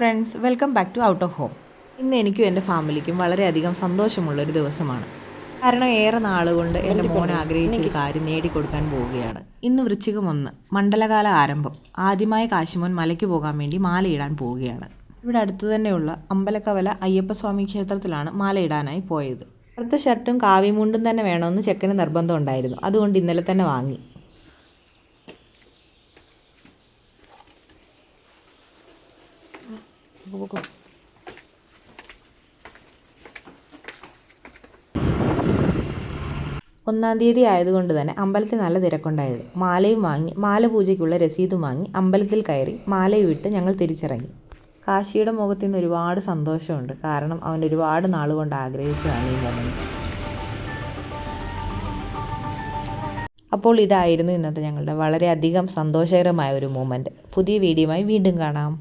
Friends, welcome back to out of home. ഇന്ന് എനിക്കും എൻ്റെ ഫാമിലിക്കും വളരെയധികം സന്തോഷമുള്ളൊരു ദിവസമാണ്. കാരണം ഏറെ നാളുകൊണ്ട് എൻ്റെ മോൻ ആഗ്രഹിച്ചൊരു കാര്യം നേടിക്കൊടുക്കാൻ പോവുകയാണ്. ഇന്ന് വൃശ്ചികം 1, മണ്ഡലകാല ആരംഭം. ആദ്യമായി കാശിമോൻ മലയ്ക്ക് പോകാൻ വേണ്ടി മാലയിടാൻ പോവുകയാണ്. ഇവിടെ അടുത്തു തന്നെയുള്ള അമ്പലക്കവല അയ്യപ്പസ്വാമി ക്ഷേത്രത്തിലാണ് മാലയിടാനായി പോയത്. കറുത്ത ഷർട്ടും കാവിമുണ്ടും തന്നെ വേണമെന്ന് ചെക്കന് നിർബന്ധം ഉണ്ടായിരുന്നു. അതുകൊണ്ട് ഇന്നലെ തന്നെ വാങ്ങി. ഒന്നാം തീയതി ആയതുകൊണ്ട് തന്നെ അമ്പലത്തിൽ നല്ല തിരക്കുണ്ടായിരുന്നു. മാലയും വാങ്ങി, മാല പൂജയ്ക്കുള്ള രസീതും വാങ്ങി അമ്പലത്തിൽ കയറി മാലയും ഇട്ട് ഞങ്ങൾ തിരിച്ചിറങ്ങി. കാശിയുടെ മുഖത്ത് നിന്ന് ഒരുപാട് സന്തോഷമുണ്ട്. കാരണം അവൻ ഒരുപാട് നാളുകൊണ്ട് ആഗ്രഹിച്ചതാണ് ഈ മൊമെൻറ്റ്. അപ്പോൾ ഇതായിരുന്നു ഇന്നത്തെ ഞങ്ങളുടെ വളരെയധികം സന്തോഷകരമായ ഒരു മൊമെൻറ്റ്. പുതിയ വീഡിയോയുമായി വീണ്ടും കാണാം.